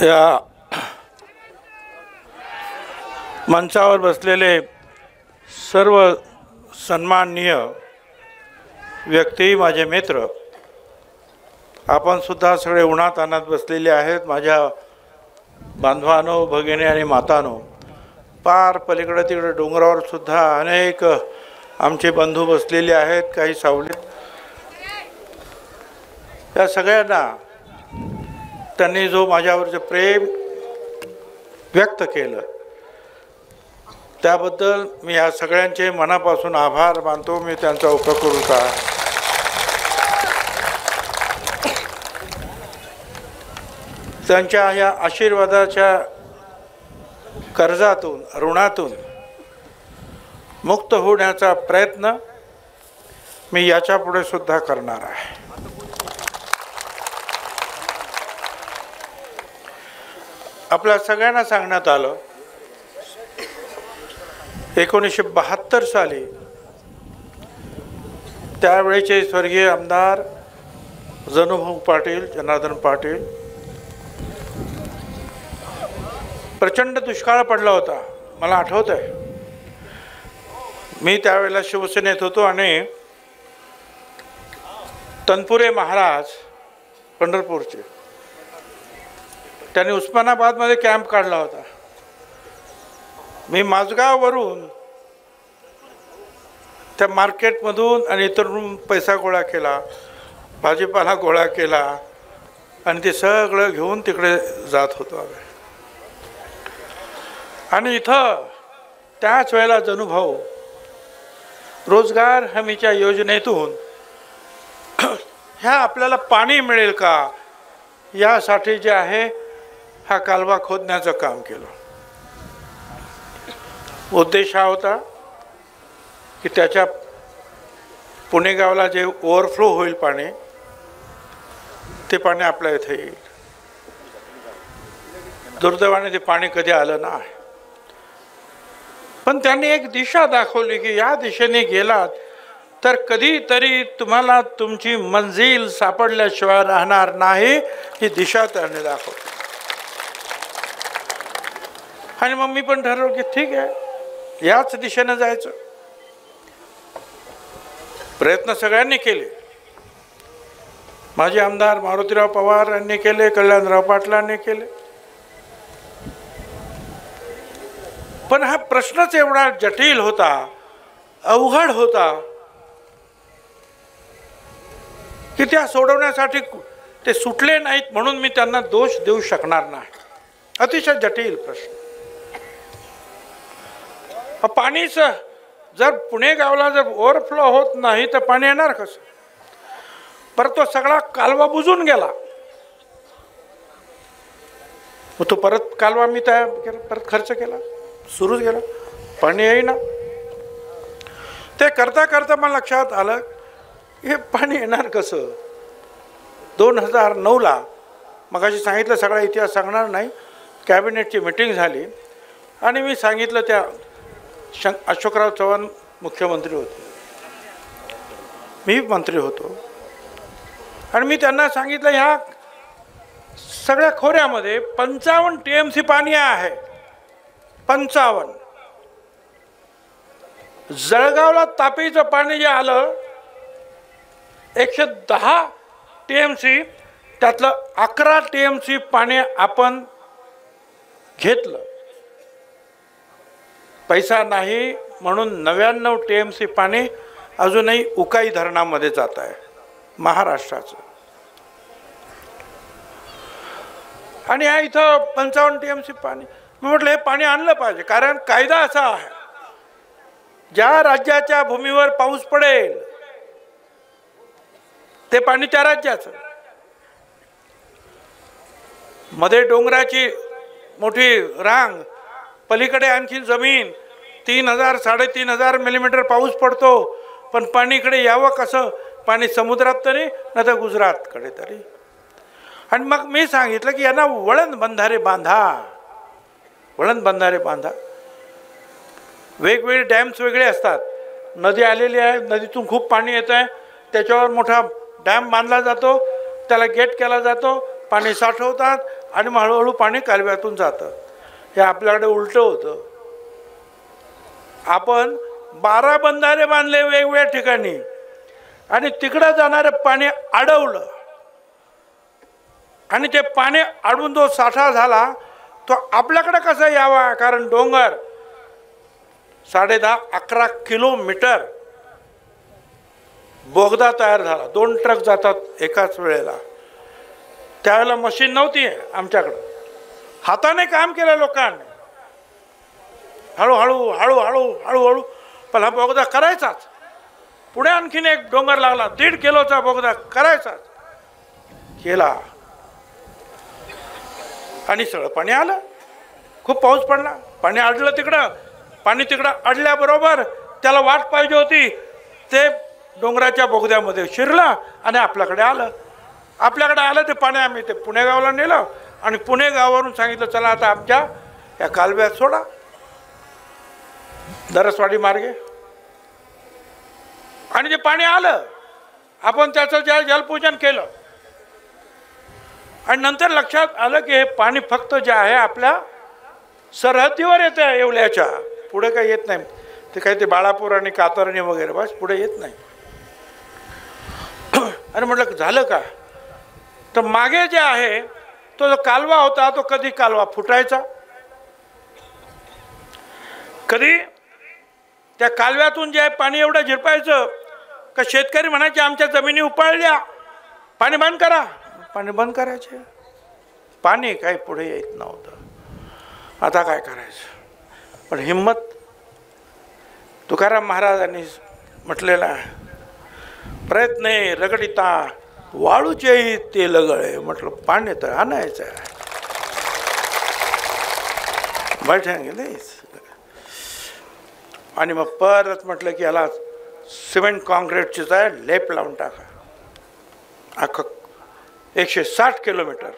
या मंचावर बसलेले सर्व सन्माननीय व्यक्ती, माझे मित्र, आपण सुद्धा सगळे उन्हात अनात बसलेले आहेत. माझ्या बांधवांनो, भगिनी आणि मातांनो, पार पलीकडे तिकडे डोंगरावर सुद्धा अनेक आमचे बंधू बसलेले आहेत, काही सावलीत. या सगळ्यांना त्यांनी जो माझ्यावरचे प्रेम व्यक्त केलं त्याबद्दल मी या सगळ्यांचे मनापासून आभार मानतो. मी त्यांचा उपकृत आहे. त्यांच्या या आशीर्वादाच्या कर्जातून, ऋणातून मुक्त होण्याचा प्रयत्न मी याच्यापुढे सुद्धा करणार आहे. आपल्या सगळ्यांना सांगण्यात आलं 1972 साली त्यावेळेचे स्वर्गीय आमदार जनुभाऊ पाटील, जनार्दन पाटील, प्रचंड दुष्काळ पडला होता. मला आठवत आहे, मी त्यावेळेला शिवसेनेत होतो आणि तनपुरे महाराज पंढरपूरचे, त्यांनी उस्मानाबादमध्ये कॅम्प काढला होता. मी माझगाववरून त्या मार्केटमधून आणि इतरून पैसा गोळा केला, भाजीपाला गोळा केला आणि ते सगळं घेऊन तिकडे जात होतो आम्ही. आणि इथं त्याच वेळेला जनुभाऊ रोजगार हमीच्या योजनेतून ह्या आपल्याला पाणी मिळेल का यासाठी जे आहे हा कालवा खोदण्याचं काम केलं. उद्देश हा होता की त्याच्या पुणे गावाला जे ओव्हरफ्लो होईल पाणी, ते पाणी आपल्या इथे येईल. दुर्दैवाने ते पाणी कधी आलं नाही, पण त्यांनी एक दिशा दाखवली की या दिशेने गेलात तर कधीतरी तुम्हाला तुमची मंजिल सापडल्याशिवाय राहणार नाही, ही दिशा त्यांनी दाखवली. आणि मग मी पण ठरवलं की ठीक आहे, याच दिशेने जायचं. प्रयत्न सगळ्यांनी केले. माजी आमदार मारुतीराव पवार यांनी केले, कल्याणराव पाटलांनी केले. पण हा प्रश्नच एवढा जटिल होता, अवघड होता की त्या सोडवण्यासाठी ते सुटले नाहीत म्हणून मी त्यांना दोष देऊ शकणार नाही. अतिशय जटिल प्रश्न. पाणीच जर पुणे गावाला जर ओव्हरफ्लो होत नाही तर पाणी येणार कसं? परत तो सगळा कालवा बुजून गेला. मग तो परत कालवा मी तयार केला, परत खर्च केला, सुरूच गेला, पाणी येईना. ते करता करता मला लक्षात आलं हे पाणी येणार कसं. 2009ला मगाशी सांगितलं, सगळा इतिहास सांगणार नाही, कॅबिनेटची मीटिंग झाली आणि मी सांगितलं, त्या अशोकराव चव्हाण मुख्यमंत्री होते, मी मंत्री होतो, आणि मी त्यांना सांगितलं ह्या सगळ्या खोऱ्यामध्ये 55 TMC पाणी आहे. 55. जळगावला तापीचं पाणी जे आलं 110 TMC, त्यातलं 11 TMC पाणी आपण घेतलं. पैसा नाही म्हणून 99 TMC पाणी अजूनही उकाई धरणामध्ये जात आहे महाराष्ट्राचं. आणि या इथं 55 TMC पाणी. मी म्हटलं हे पाणी आणलं पाहिजे, कारण कायदा असा आहे, ज्या राज्याच्या भूमीवर पाऊस पडेल ते पाणी त्या राज्याचं. मध्ये डोंगराची मोठी रांग, पलीकडे आणखी जमीन, 3000 3500 मिलीमीटर पाऊस पडतो, पण पाणी इकडे यावं कसं? पाणी समुद्रात तरी नाही तर गुजरातकडे तरी. आणि मग मी सांगितलं की यांना वळण बंधारे बांधा, वळण बंधारे बांधा. वेगवेगळे डॅम्स वेगळे असतात. नदी आलेली आहे, नदीतून खूप पाणी येत आहे, त्याच्यावर मोठा डॅम बांधला जातो, त्याला गेट केला जातो, पाणी साठवतात आणि मग हळूहळू पाणी कालव्यातून जातं. हे आपल्याकडे उलटं होतं. आपण 12 बंधारे बांधले वेगवेगळ्या ठिकाणी आणि तिकडं जाणारं पाणी अडवलं आणि ते पाणी अडवून जो साठा झाला तो आपल्याकडे कसा यावा, कारण डोंगर 10.5-11 किलोमीटर बोगदा तयार झाला. 2 ट्रक जातात एकाच वेळेला. त्यावेळेला मशीन नव्हती आमच्याकडं, हाताने काम केलं लोकांनी. हळूहळू हळूहळू हळूहळू पण हा बोगदा करायचाच. पुढे आणखीन एक डोंगर लागला, 1.5 किलोचा बोगदा करायचाच. केला आणि सगळं पाणी आलं. खूप पाऊस पडला, पाणी अडलं तिकडं. पाणी तिकडं अडल्याबरोबर त्याला वाट पाहिजे होती, ते डोंगराच्या बोगद्यामध्ये शिरलं आणि आपल्याकडे आलं. आपल्याकडे आलं ते पाणी आम्ही ते पुणे गावाला नेलं आणि पुणे गावावरून सांगितलं चला आता आमच्या या कालव्यात सोडा दरसवाडी मार्गे. आणि ते पाणी आलं. आपण त्याचं जलपूजन केलं आणि नंतर लक्षात आलं की हे पाणी फक्त जे आहे आपल्या सरहद्दीवर येतं, येवल्याच्या पुढे काही येत नाही. ते काही ते बाळापूर आणि कातरणी वगैरे बस पुढे येत नाही. आणि म्हटलं झालं का, तर मागे जे आहे तो जो कालवा होता तो कधी कालवा फुटायचा, कधी त्या कालव्यातून जे आहे पाणी एवढं झिरपायचं का शेतकरी म्हणायचे आमच्या जमिनी उपाळल्या, पाणी बंद करा. पाणी बंद करायचे, पाणी काही पुढे येत नव्हतं. आता काय करायचं. पण हिम्मत तुकाराम महाराजांनी म्हटलेला आहे, प्रयत्ने रगडिता वाळूचे ते लगळे. म्हटलं पाणी तर आणायचं आहे. बैठण गेले आणि मग परत म्हटलं की याला सिमेंट कॉन्क्रीटचीच आहे, लेप लावून टाका. अख्खं 160 किलोमीटर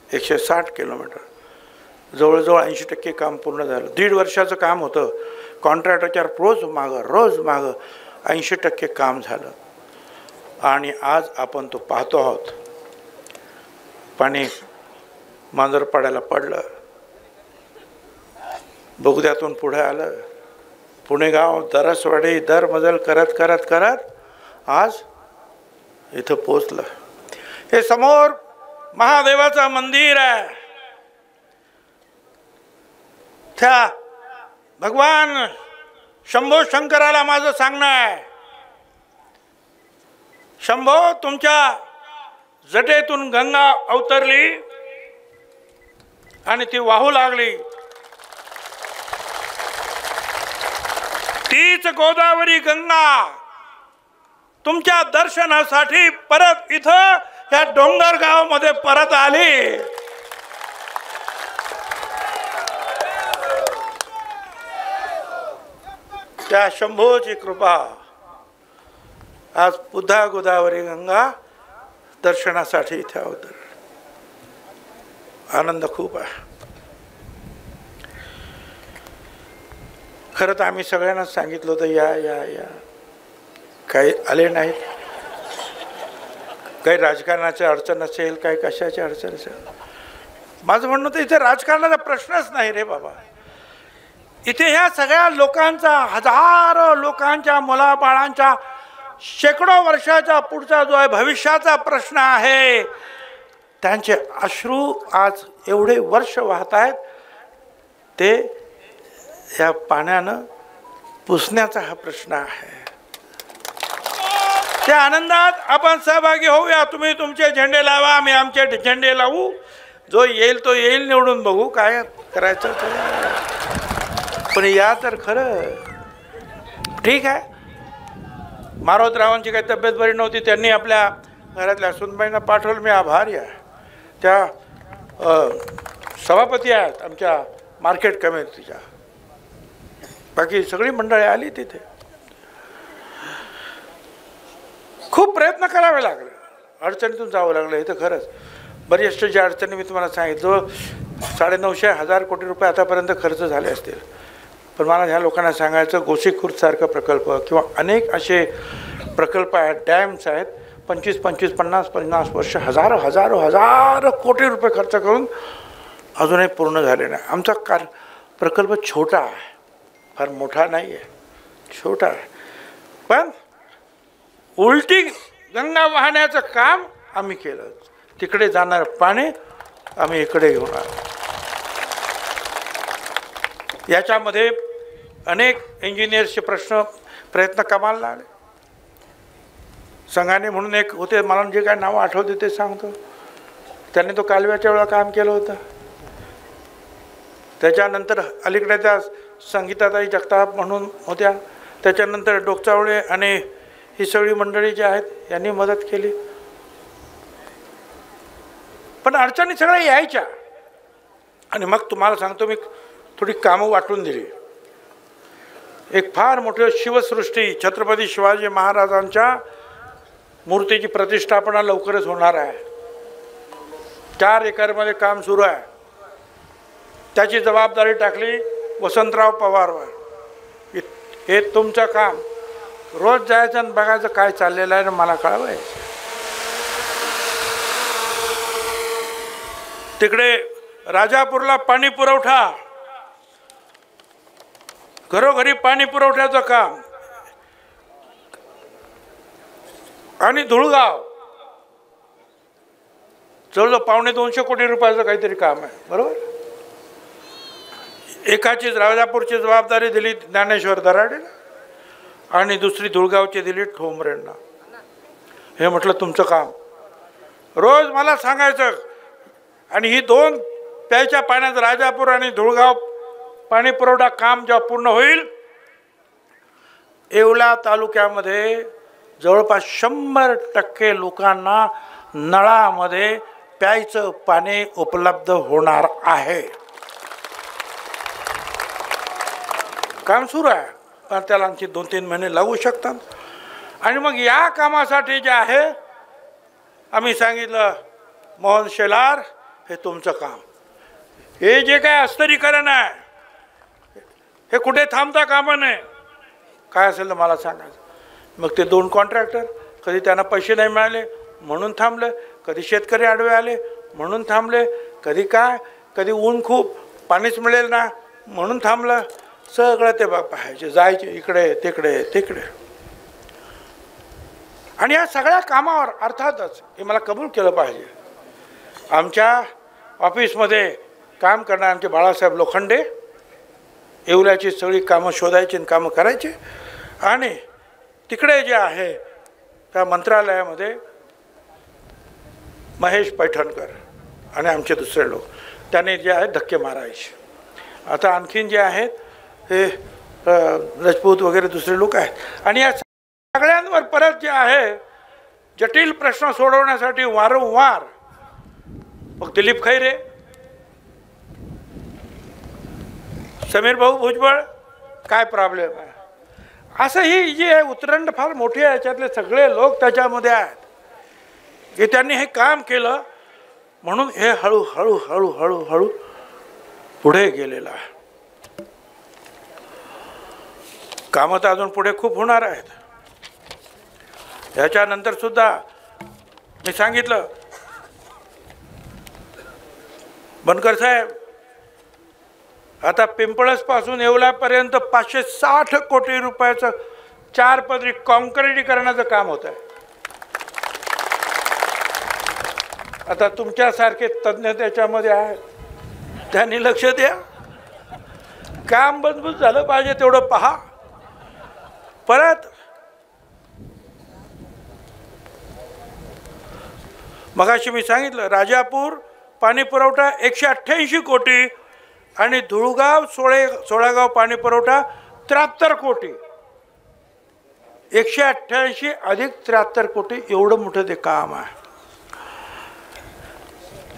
160 किलोमीटर जवळजवळ 80% काम पूर्ण झालं. 1.5 वर्षाचं काम होतं. कॉन्ट्रॅक्टरच्या रोज मागं 80% काम झालं. आणि आज आपण तो पाहतो आहोत. पाणी मांजरपाड्याला पडलं, बोगद्यातून पुढे आलं. पुणे गाव दरसवाडी दरमजल करत करत करत आज इथं पोचलं. हे समोर महादेवाचं मंदिर आहे. त्या भगवान शंभो शंकराला माझं सांगणं आहे, शंभो तुमच्या जटेतून गंगा अवतरली आणि ती वाहू लागली. तीच गोदावरी गंगा तुमच्या दर्शनासाठी परत इथं या डोंगरगाव मध्ये परत आली. त्या शंभोची कृपा आज पुन्हा गोदावरी गंगा दर्शनासाठी इथे अवतरली. आनंद खूप आहे. खरं तर आम्ही सगळ्यांना सांगितलं होतं या या या, काही आले नाहीत. काही राजकारणाची अडचण असेल, काही कशाची अडचण असेल. माझं म्हणणं तर इथे राजकारणाचा प्रश्नच नाही रे बाबा. इथे ह्या सगळ्या लोकांचा, हजारो लोकांच्या मुलाबाळांच्या शेकडो वर्षाचा पुढचा जो आहे भविष्याचा प्रश्न आहे. त्यांचे अश्रू आज एवढे वर्ष वाहत आहेत, ते या पाण्यानं पुसण्याचा हा प्रश्न आहे. त्या आनंदात आपण सहभागी होऊया. तुम्ही तुमचे झेंडे लावा, आम्ही आमचे झेंडे लावू. जो येईल तो येईल, निवडून बघू काय करायचं ते. पण या तर खरं ठीक आहे. मारोतरावांची काही तब्येत बरी नव्हती, त्यांनी आपल्या घरातल्या सुनबाईंना पाठवलं. मी आभारी आहे. त्या सभापती आहेत आमच्या मार्केट कमिटीच्या. बाकी सगळी मंडळी आली तिथे. खूप प्रयत्न करावे लागले, अडचणीतून जावं लागलं. हे तर खरंच बरीचशा अडचणी मी तुम्हाला सांगितलं. 950,000 कोटी रुपये आतापर्यंत खर्च झाले असतील. पण मला ह्या लोकांना सांगायचं, गोसीखुर्दसारखा प्रकल्प किंवा अनेक असे प्रकल्प आहेत, डॅम्स आहेत, 25 50 वर्ष हजारो कोटी रुपये खर्च करून अजूनही पूर्ण झाले नाही. आमचा प्रकल्प छोटा आहे, फार मोठा नाही आहे, छोटा आहे. पण उलटी गंगा वाहण्याचं काम आम्ही केलं. तिकडे जाणार पाणी आम्ही इकडे घेऊन आलो. याच्यामध्ये अनेक इंजिनियर्सचे प्रयत्न कामाला आले. संघाने म्हणून एक होते, मला जे काय नाव आठवते ते सांगतो. त्यांनी तो कालव्याच्या वेळा काम केलं होतं. त्याच्यानंतर अलीकडे त्या संगीताताई जगताप म्हणून होत्या. त्याच्यानंतर डोकचावळे आणि ही सगळी मंडळी जी आहेत यांनी मदत केली. पण अडचणी सगळ्या यायच्या. आणि मग तुम्हाला सांगतो, मी थोडी कामं वाटून दिली. एक फार मोठी शिवसृष्टी छत्रपती शिवाजी महाराजांच्या मूर्तीची प्रतिष्ठापना लवकरच होणार आहे. 4 एकरमध्ये काम सुरू आहे. त्याची जबाबदारी टाकली वसंतराव पवारवर. हे तुमचं काम. रोज जायचं आणि बघायचं काय चाललेलं आहे ना मला कळवायचं. तिकडे राजापूरला पाणी पुरवठा, घरोघरी पाणी पुरवठ्याचं काम. आणि धुळगाव जवळजवळ 250 कोटी रुपयाचं काहीतरी काम आहे, बरोबर. एकाची राजापूरची जबाबदारी दिली ज्ञानेश्वर दराडेला आणि दुसरी धुळगावची दिली ठोंबरेंना. हे म्हटलं तुमचं काम. रोज मला सांगायचं. आणि ही 2 प्यायच्या पाण्यात राजापूर आणि धुळगाव पाणी पुरवठा काम जेव्हा पूर्ण होईल, येवला तालुक्यामध्ये जवळपास 100% लोकांना नळामध्ये प्यायचं पाणी उपलब्ध होणार आहे. काम सुरू आहे, पण त्याला आणखी 2-3 महिने लागू शकतात. आणि मग या कामासाठी जे आहे आम्ही सांगितलं, मोहन शेलार हे तुमचं काम. हे जे काय अस्तरीकरण आहे हे कुठे थांबता कामा नये. काय असेल तर मला सांगायचं. मग ते 2 कॉन्ट्रॅक्टर, कधी त्यांना पैसे नाही मिळाले म्हणून थांबले, कधी शेतकरी आडवे आले म्हणून थांबले, कधी काय, कधी ऊन खूप पाणीच मिळेल ना म्हणून थांबलं. सगळं ते पाहायचे, जायचे इकडे तिकडे. आणि या सगळ्या कामावर अर्थातच हे मला कबूल केलं पाहिजे, आमच्या ऑफिसमध्ये काम करणारे आमचे बाळासाहेब लोखंडे येवल्याची सगळी कामं शोधायची आणि कामं करायचे. आणि तिकडे जे आहे त्या मंत्रालयामध्ये महेश पैठणकर आणि आमचे दुसरे लोक त्याने जे आहे धक्के मारायचे. आता आणखीन जे आहेत हे राजपूत वगैरे दुसरे लोक आहेत. आणि या सगळ्यांवर परत जे आहे जटिल प्रश्न सोडवण्यासाठी वारंवार मग दिलीप खैरे, समीर भाऊ भुजबळ, काय प्रॉब्लेम आहे असं ही जी आहे उतरंड फार मोठी आहे. याच्यातले सगळे लोक त्याच्यामध्ये आहेत की त्यांनी हे काम केलं म्हणून हे हळूहळू पुढे गेलेलं आहे. कामं तर अजून पुढे खूप होणार आहेत. ह्याच्यानंतर सुद्धा मी सांगितलं, बनकर साहेब आता पिंपळसपासून येवल्यापर्यंत 560 कोटी रुपयाचं 4 पदरी कॉन्क्रिटीकरणाचं काम होत आहे. आता तुमच्यासारखे तज्ज्ञ त्याच्यामध्ये आहेत, त्यांनी लक्ष द्या. काम मजबूत झालं पाहिजे तेवढं पहा. परत मगाशी मी सांगितलं राजापूर पाणी पुरवठा 188 कोटी आणि धुळगाव सोळागाव पाणी पुरवठा 73 कोटी. 188 अधिक 73 कोटी एवढं मोठं ते काम आहे.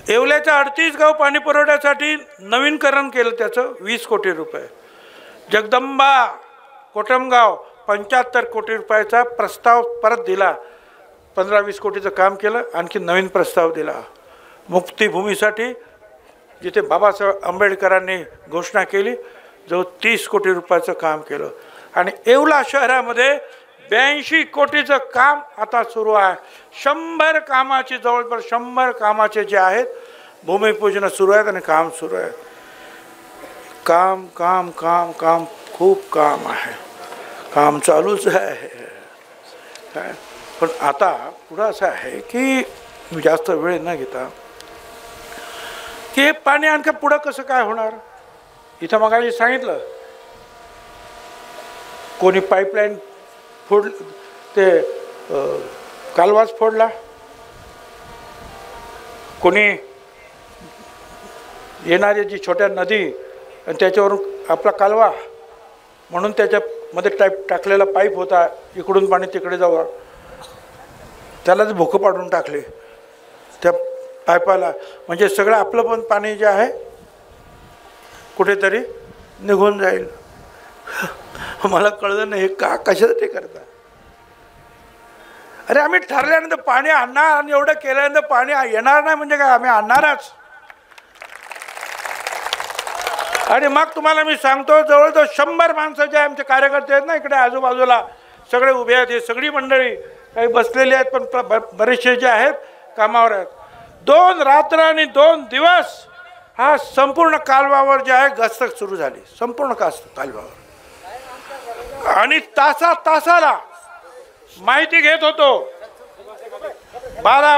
येवल्याच्या 38 गाव पाणी पुरवठ्यासाठी नवीनकरण केलं, त्याचं 20 कोटी रुपये. जगदंबा कोटमगाव 75 कोटी रुपयाचा प्रस्ताव परत दिला. 15-20 कोटीचं काम केलं, आणखी नवीन प्रस्ताव दिला. मुक्तीभूमीसाठी जिथे बाबासाहेब आंबेडकरांनी घोषणा केली जवळ 30 कोटी रुपयाचं काम केलं. आणि येवला शहरामध्ये 82 कोटीचं काम आता सुरू आहे. 100 कामाचे, जवळपास 100 कामाचे जे आहेत भूमिपूजन सुरू आहेत आणि काम सुरू आहे. काम काम काम काम खूप काम आहे, काम चालूच आहे काय. पण आता पुढं असं आहे की मी जास्त वेळ न घेता की हे पाणी आणखी पुढं कसं काय होणार. इथं मगाशी सांगितलं कोणी पाईपलाईन फोड, ते कालवाच फोडला, कोणी येणारी जी छोट्या नदी आणि त्याच्यावरून आपला कालवा म्हणून त्याच्यामध्ये टाकलेला पाईप होता, इकडून पाणी तिकडे जावं, त्यालाच भोकं पाडून टाकले त्या पाईपाला. म्हणजे सगळं आपलं पण पाणी जे आहे कुठेतरी निघून जाईल. मला कळलं नाही हे का कशासाठी करता. अरे आम्ही ठरल्यानंतर पाणी आणणार आणि एवढं केल्यानंतर पाणी येणार नाही म्हणजे काय, आम्ही आणणारच. आणि मग तुम्हाला मी सांगतो जवळजवळ 100 माणसं जे आमचे कार्यकर्ते आहेत ना इकडे आजूबाजूला सगळे उभे आहेत, हे सगळी मंडळी काही बसलेली आहेत पण बरेचसे जे आहेत कामावर आहेत. 2 रात्र आणि 2 दिवस हा संपूर्ण कालव्यावर जे आहे गस्त सुरू झाली, संपूर्ण कालव्यावर. आणि तासाला माहिती घेत होतो 12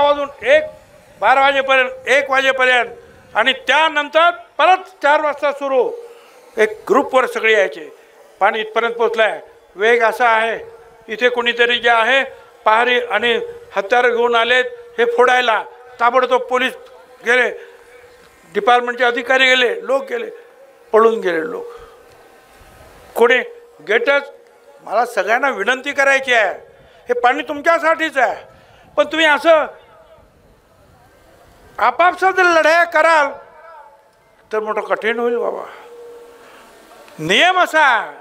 वाजेपर्यंत 1 वाजेपर्यंत. आणि त्यानंतर परत 4 वाजता सुरू, एक ग्रुपवर सगळे यायचे. पाणी इथपर्यंत पोचलं आहे, वेग असा आहे, इथे कोणीतरी जे आहे पहारी आणि हत्यारं घेऊन आलेत हे फोडायला. ताबडतोब पोलीस गेले, डिपार्टमेंटचे अधिकारी गेले, लोक गेले, पळून गेले लोक. कोणी गेटच. मला सगळ्यांना विनंती करायची आहे, हे पाणी तुमच्यासाठीच आहे, पण तुम्ही असं आपापसात जर लढाया कराल तर मोठं कठीण होईल बाबा. नियम असा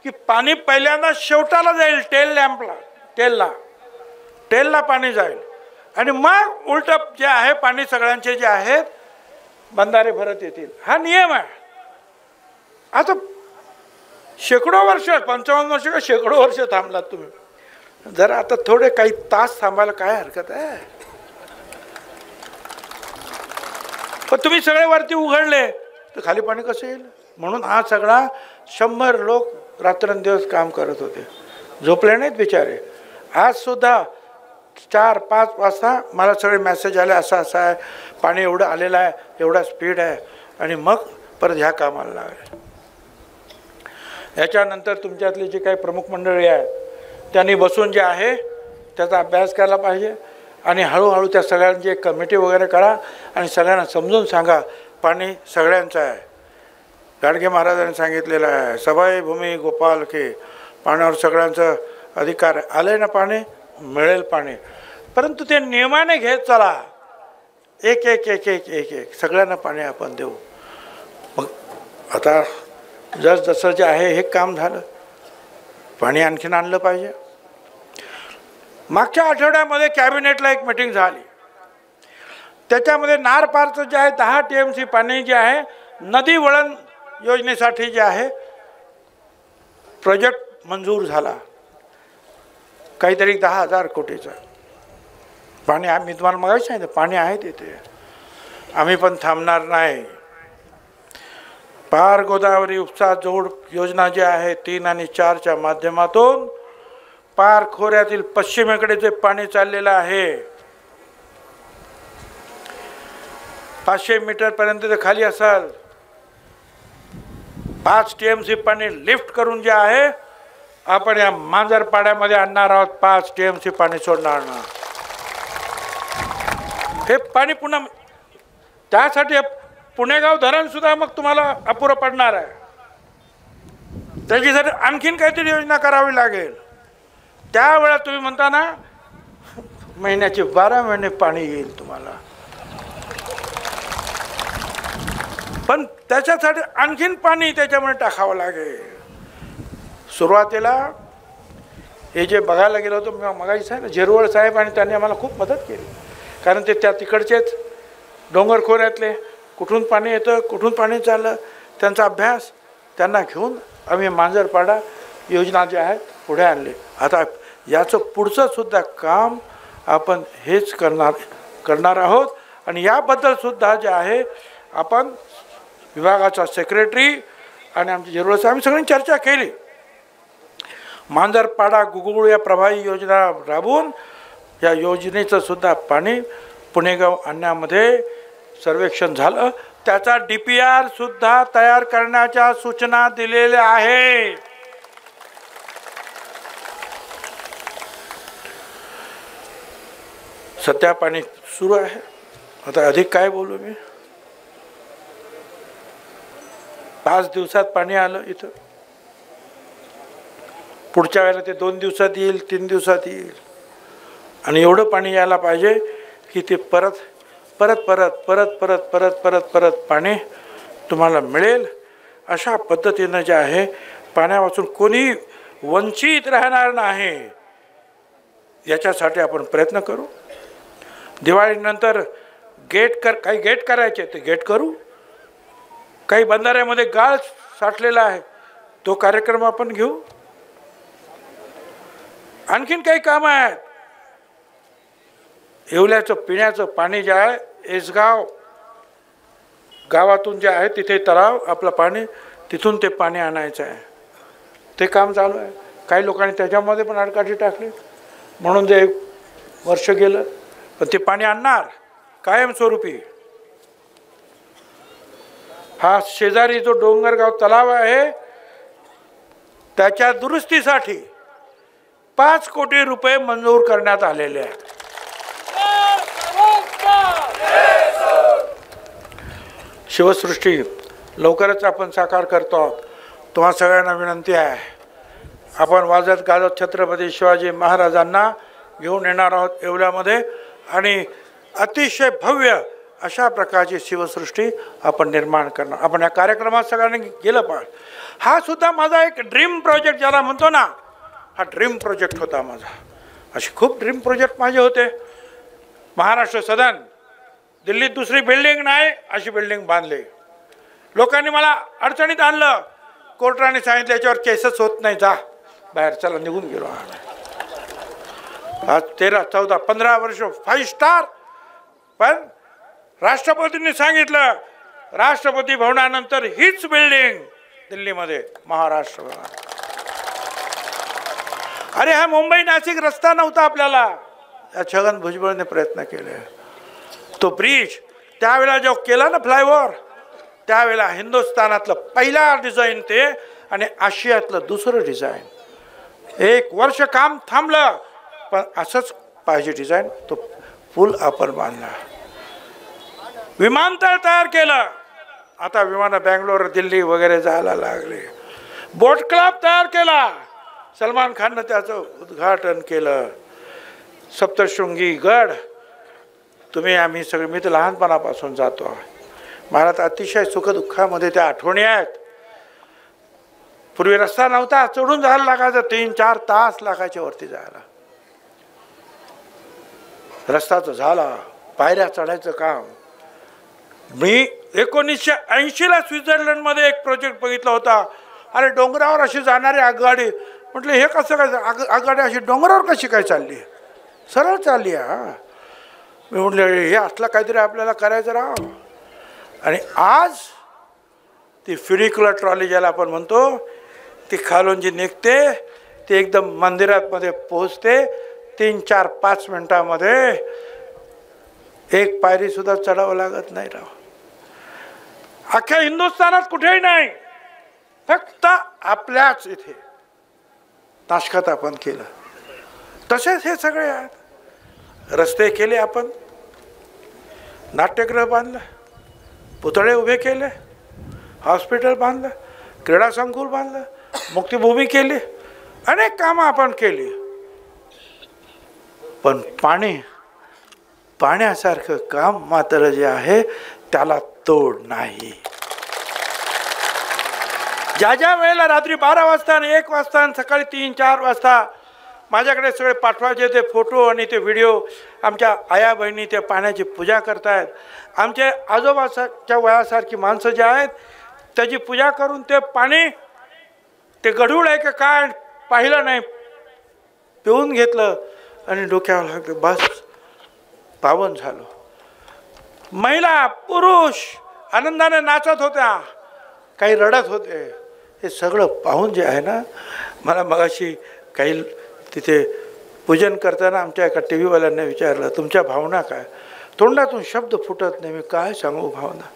की पाणी पहिल्यांदा शेवटाला जाईल, टेलला पाणी जाईल आणि मग उलट जे आहे पाणी सगळ्यांचे जे आहेत बंधारे भरत येतील. हा नियम आहे. आता शेकडो वर्ष, 55 वर्ष का शेकडो वर्ष थांबलात तुम्ही, जरा आता थोडे काही तास थांबायला काय हरकत आहे. पण तुम्ही सगळे वरती उघडले तर खाली पाणी कसं येईल. म्हणून हा सगळा 100 लोक रात्रंदिवस काम करत होते, झोपले नाहीत बिचारे. आज सुद्धा 4-5 वाजता मला सगळे मेसेज आले, असं आहे पाणी एवढं आलेलं आहे, एवढा स्पीड आहे. आणि मग परत ह्या कामाला लागले. याच्यानंतर तुमच्यातली जी काही प्रमुख मंडळी आहेत त्यांनी बसून जे आहे त्याचा अभ्यास करायला पाहिजे आणि हळूहळू त्या सगळ्यांची एक कमिटी वगैरे करा आणि सगळ्यांना समजून सांगा पाणी सगळ्यांचं आहे. गाडगे महाराजांनी सांगितलेलं आहे, सबाई भूमी गोपाल के, पाण्यावर सगळ्यांचं अधिकार आहे. आलं ना पाणी, मिळेल पाणी, परंतु ते नियमाने घेत चला. एक एक एक एक एक एक सगळ्यांना पाणी आपण देऊ. मग आता जसं जे आहे हे काम झालं, पाणी आणखीन आणलं पाहिजे. मागच्या आठवड्यामध्ये कॅबिनेटला एक मीटिंग झाली, त्याच्यामध्ये नारपारचं जे आहे 10 TMC पाणी जे आहे नदी वळण योजनेसाठी जे आहे प्रोजेक्ट मंजूर झाला, काहीतरी 10,000 कोटीचा. पाणी आम्ही तुम्हाला मगाशी सांगितलं पाणी आहे तिथे, आम्ही पण थांबणार नाही. पार गोदावरी उपसा जोड योजना जी आहे 3 आणि 4च्या माध्यमातून पार खोऱ्यातील पश्चिमेकडे जे पाणी चाललेलं आहे 500 मीटरपर्यंत ते खाली असेल. 5 TMC पाणी लिफ्ट करून जे आहे आपण या मांजरपाड्यामध्ये आणणार आहोत. 5 TMC पाणी सोडणार ना. हे पाणी पुन्हा त्यासाठी पुणेगाव धरण सुद्धा मग तुम्हाला अपुरं पडणार आहे. त्याच्यासाठी आणखीन काहीतरी योजना करावी लागेल. त्यावेळेला तुम्ही म्हणता ना महिन्याचे 12 महिने पाणी येईल तुम्हाला, पण त्याच्यासाठी आणखीन पाणी त्याच्यामध्ये टाकावं लागेल. सुरुवातीला हे जे बघायला गेलो होतो मी मगाशी साहेब झिरवळ साहेब आणि त्यांनी आम्हाला खूप मदत केली, कारण ते त्या तिकडचेच डोंगर खोऱ्यातले, कुठून पाणी येतं कुठून पाणी चाललं त्यांचा अभ्यास त्यांना घेऊन आम्ही मांजरपाडा योजना जे आहेत पुढे आणली. आता याचं पुढचं सुद्धा काम आपण हेच करणार आहोत. आणि याबद्दल सुद्धा जे आहे आपण विभागाचा सेक्रेटरी आणि आमचे जिरोळा आम्ही सगळ्यांनी चर्चा केली. मांजरपाडा गुगुळ या प्रभावी योजना राबवून या योजनेचं सुद्धा पाणी पुणेगाव आणण्यामध्ये सर्वेक्षण झालं. त्याचा DPR सुद्धा तयार करण्याच्या सूचना दिलेल्या आहे. सध्या पाणी सुरू आहे. आता अधिक काय बोलू मी. 5 दिवसात पाणी आलं इथं. पुढच्या वेळेला ते 2 दिवसात येईल, 3 दिवसात येईल. आणि एवढं पाणी यायला पाहिजे की ते परत परत परत परत परत परत परत परत पाणी तुम्हाला मिळेल. अशा पद्धतीनं जे आहे पाण्यापासून कोणी वंचित राहणार नाही याच्यासाठी आपण प्रयत्न करू. दिवाळीनंतर काही गेट करायचे ते गेट करू. काही बंधाऱ्यामध्ये गाळ साठलेला आहे तो कार्यक्रम आपण घेऊ. आणखीन काही कामं आहेत. येवल्याचं पिण्याचं पाणी जे आहे एसगाव गावातून जे आहे तिथे तलाव आपलं पाणी तिथून ते पाणी आणायचं आहे. ते काम चालू आहे. काही लोकांनी त्याच्यामध्ये पण आडकाठी टाकली म्हणून ते 1 वर्ष गेलं. पण ते पाणी आणणार कायमस्वरूपी. हा शेजारी जो डोंगरगाव तलाव आहे त्याच्या दुरुस्तीसाठी 5 कोटी रुपये मंजूर करण्यात आलेले आहेत. शिवसृष्टी लवकरच आपण साकार करतो आहोत. तुम्हा सगळ्यांना विनंती आहे आपण वाजत गाजत छत्रपती शिवाजी महाराजांना घेऊन येणार आहोत येवल्यामध्ये. आणि अतिशय भव्य अशा प्रकारची शिवसृष्टी आपण निर्माण करणार. आपण या कार्यक्रमात सगळ्यांनी गेलं पाहिजे. हा सुद्धा माझा एक ड्रीम प्रोजेक्ट ज्याला म्हणतो ना, हा ड्रीम प्रोजेक्ट होता माझा. असे खूप ड्रीम प्रोजेक्ट माझे होते. महाराष्ट्र सदन दिल्लीत दुसरी बिल्डिंग नाही अशी बिल्डिंग बांधली. लोकांनी मला अडचणीत आणलं. कोर्टाने सांगितलं याच्यावर केसच होत नाही, जा बाहेर. चला निघून गेलो. आज 13, 14, 15 वर्ष 5 स्टार. पण राष्ट्रपतींनी सांगितलं राष्ट्रपती भवनानंतर हीच बिल्डिंग दिल्लीमध्ये महाराष्ट्र भवन. अरे हा मुंबई नाशिक रस्ता नव्हता आपल्याला. या छगन भुजबळने प्रयत्न केले. तो ब्रिज त्यावेळेला जो केला ना फ्लायओव्हर, त्यावेळेला हिंदुस्थानातलं पहिला डिझाईन ते आणि आशियातलं दुसरं डिझाईन. 1 वर्ष काम थांबलं पण असंच पाहिजे डिझाईन. तो पूल आपण बांधला. विमानतळ तयार केलं. आता विमानं बँगलोर दिल्ली वगैरे जायला लागले. बोट क्लब तयार केला. सलमान खाननं त्याचं उद्घाटन केलं. सप्तशृंगी गड आम्ही सगळे, मी तर लहानपणापासून जातो. मला तर अतिशय सुखदुःखामध्ये त्या आठवणी आहेत. पूर्वी रस्ता नव्हता, चढून जायला लागायचं. 3-4 तास लागायचे वरती जायला. रस्ताचं झाला. पायऱ्या चढायचं काम. मी 1980ला स्वित्झर्लंडमध्ये एक प्रोजेक्ट बघितला होता. अरे डोंगरावर अशी जाणारी आगगाडी. म्हटलं हे कसं काय आगगाडी अशी डोंगरावर कशी काय चालली. सरळ चालली आहे. हा मी म्हटलं हे असलं काहीतरी आपल्याला करायचं राहा. आणि आज ती फ्युनिक्युलर ट्रॉली ज्याला आपण म्हणतो ती खालून जी निघते ती एकदम मंदिरामध्ये पोहोचते. 3-4-5 मिनिटामध्ये. एक पायरी सुद्धा चढावं लागत नाही राव. अख्ख्या हिंदुस्थानात कुठेही नाही, फक्त आपल्याच इथे नाशकात आपण केलं. तसेच हे सगळे आहेत. रस्ते केले आपण, नाट्यगृह बांधलं, पुतळे उभे केले, हॉस्पिटल बांधलं, क्रीडा संकुल बांधलं, मुक्तिभूमी केली, अनेक कामं आपण केली. पण पाण्यासारखं काम मात्र जे आहे त्याला तोड नाही. ज्या ज्या वेळेला रात्री 12 वाजता आणि 1 वाजता आणि सकाळी 3-4 वाजता माझ्याकडे सगळे पाठवायचे ते फोटो आणि ते व्हिडिओ. आमच्या आया बहिणी त्या पाण्याची पूजा करतायत. आमचे आजोबाच्या वयासारखी माणसं जे आहेत त्याची पूजा करून ते पाणी ते गढूळ आहे का काय पाहिलं नाही, पिऊन घेतलं आणि डोक्यावर लागलं. बस पावन झालो. महिला पुरुष आनंदाने नाचत होत्या, काही रडत होते. हे सगळं पाहून जे आहे ना, मला मगाशी काही तिथे पूजन करताना आमच्या एका टी व्हीवाल्यांनी विचारलं, तुमच्या भावना काय? तोंडातून शब्द फुटत नाही, मी काय सांगू भावना.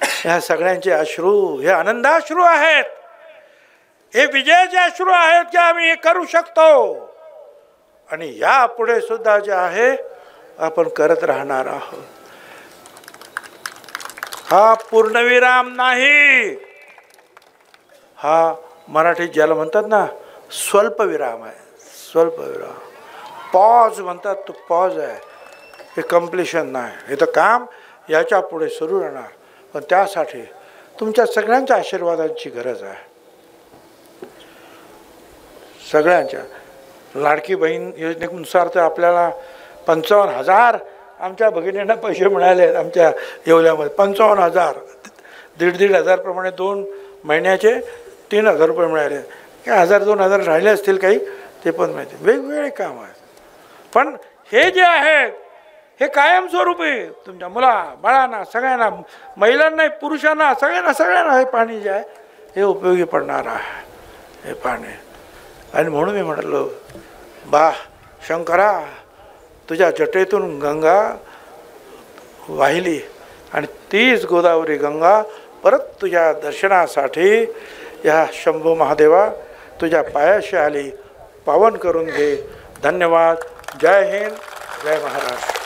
ह्या सगळ्यांचे अश्रू हे आनंदाश्रू आहेत, हे विजयाचे अश्रू आहेत की आम्ही हे करू शकतो. आणि यापुढे सुद्धा जे आहे आपण करत राहणार आहोत. हा पूर्णविराम नाही, हा मराठीत ज्याला म्हणतात ना स्वल्पविराम आहे. स्वल्पविराम, पॉज म्हणतात, तो पॉज आहे, हे कम्प्लिशन नाही. हे तर काम याच्या पुढे सुरू राहणार. पण त्यासाठी तुमच्या सगळ्यांच्या आशीर्वादांची गरज आहे. सगळ्यांच्या. लाडकी बहीण योजनेनुसार तर आपल्याला 55,000 आमच्या भगिनींना पैसे मिळाले आहेत. आमच्या येवल्यामध्ये 55,000, 1,500 प्रमाणे 2 महिन्याचे 3,000 रुपये मिळाले. काय 1,000-2,000 राहिले असतील काही, ते पण माहिती. वेगवेगळे काम आहेत. पण हे जे आहेत हे कायमस्वरूपी तुमच्या मुला बाळांना, सगळ्यांना, महिलांना, पुरुषांना, सगळ्यांना हे पाणी जे आहे हे उपयोगी पडणार आहे, हे पाणी. आणि म्हणून मी म्हटलो, बा शंकरा, तुझ्या जटेतून गंगा वाहिली आणि तीच गोदावरी गंगा परत तुझ्या दर्शनासाठी या शंभू महादेवा तुझ्या पायाशी आली. पावन करून घे. धन्यवाद. जय हिंद, जय महाराष्ट्र.